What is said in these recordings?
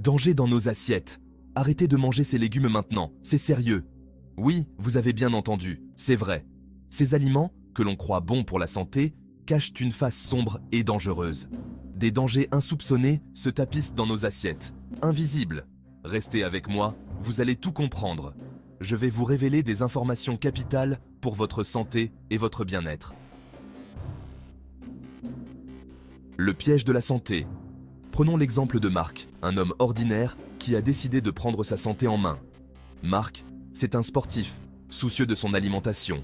Danger dans nos assiettes. Arrêtez de manger ces légumes maintenant, c'est sérieux. Oui, vous avez bien entendu, c'est vrai. Ces aliments, que l'on croit bons pour la santé, cachent une face sombre et dangereuse. Des dangers insoupçonnés se tapissent dans nos assiettes, invisibles. Restez avec moi, vous allez tout comprendre. Je vais vous révéler des informations capitales pour votre santé et votre bien-être. Le piège de la santé. Prenons l'exemple de Marc, un homme ordinaire qui a décidé de prendre sa santé en main. Marc, c'est un sportif, soucieux de son alimentation.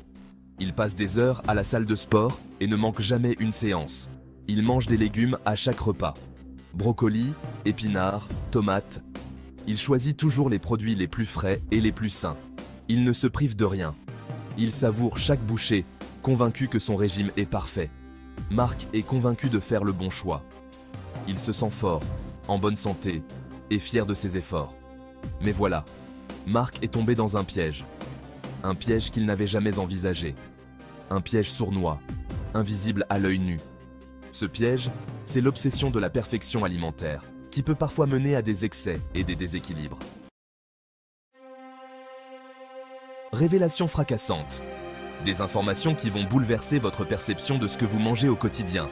Il passe des heures à la salle de sport et ne manque jamais une séance. Il mange des légumes à chaque repas. Brocolis, épinards, tomates. Il choisit toujours les produits les plus frais et les plus sains. Il ne se prive de rien. Il savoure chaque bouchée, convaincu que son régime est parfait. Marc est convaincu de faire le bon choix. Il se sent fort, en bonne santé et fier de ses efforts. Mais voilà, Marc est tombé dans un piège. Un piège qu'il n'avait jamais envisagé. Un piège sournois, invisible à l'œil nu. Ce piège, c'est l'obsession de la perfection alimentaire, qui peut parfois mener à des excès et des déséquilibres. Révélation fracassante. Des informations qui vont bouleverser votre perception de ce que vous mangez au quotidien.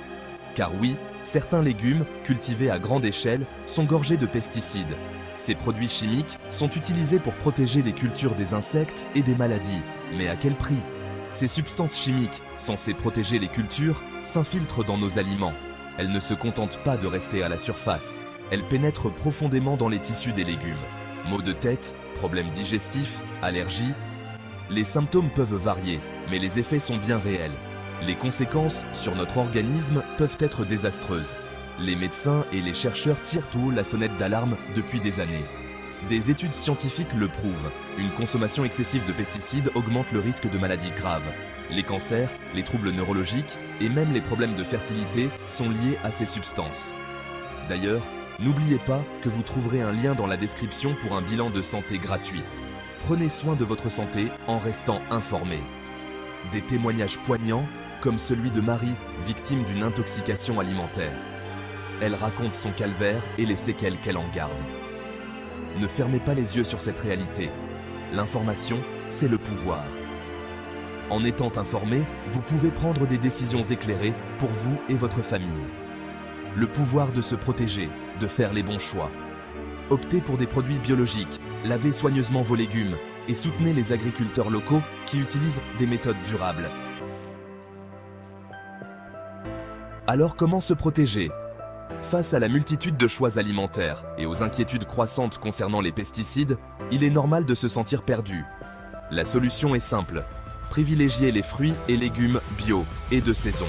Car oui, certains légumes, cultivés à grande échelle, sont gorgés de pesticides. Ces produits chimiques sont utilisés pour protéger les cultures des insectes et des maladies. Mais à quel prix? Ces substances chimiques, censées protéger les cultures, s'infiltrent dans nos aliments. Elles ne se contentent pas de rester à la surface. Elles pénètrent profondément dans les tissus des légumes. Maux de tête, problèmes digestifs, allergies. Les symptômes peuvent varier, mais les effets sont bien réels. Les conséquences sur notre organisme peuvent être désastreuses. Les médecins et les chercheurs tirent tout haut la sonnette d'alarme depuis des années. Des études scientifiques le prouvent. Une consommation excessive de pesticides augmente le risque de maladies graves. Les cancers, les troubles neurologiques et même les problèmes de fertilité sont liés à ces substances. D'ailleurs, n'oubliez pas que vous trouverez un lien dans la description pour un bilan de santé gratuit. Prenez soin de votre santé en restant informé. Des témoignages poignants, comme celui de Marie, victime d'une intoxication alimentaire. Elle raconte son calvaire et les séquelles qu'elle en garde. Ne fermez pas les yeux sur cette réalité. L'information, c'est le pouvoir. En étant informé, vous pouvez prendre des décisions éclairées pour vous et votre famille. Le pouvoir de se protéger, de faire les bons choix. Optez pour des produits biologiques, lavez soigneusement vos légumes et soutenez les agriculteurs locaux qui utilisent des méthodes durables. Alors comment se protéger? Face à la multitude de choix alimentaires et aux inquiétudes croissantes concernant les pesticides, il est normal de se sentir perdu. La solution est simple. Privilégiez les fruits et légumes bio et de saison.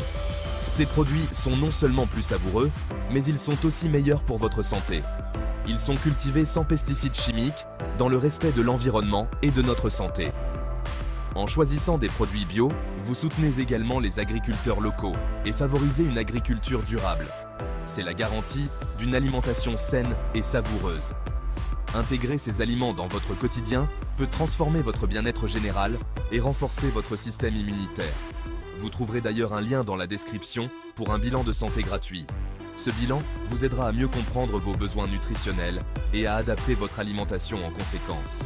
Ces produits sont non seulement plus savoureux, mais ils sont aussi meilleurs pour votre santé. Ils sont cultivés sans pesticides chimiques, dans le respect de l'environnement et de notre santé. En choisissant des produits bio, vous soutenez également les agriculteurs locaux et favorisez une agriculture durable. C'est la garantie d'une alimentation saine et savoureuse. Intégrer ces aliments dans votre quotidien peut transformer votre bien-être général et renforcer votre système immunitaire. Vous trouverez d'ailleurs un lien dans la description pour un bilan de santé gratuit. Ce bilan vous aidera à mieux comprendre vos besoins nutritionnels et à adapter votre alimentation en conséquence.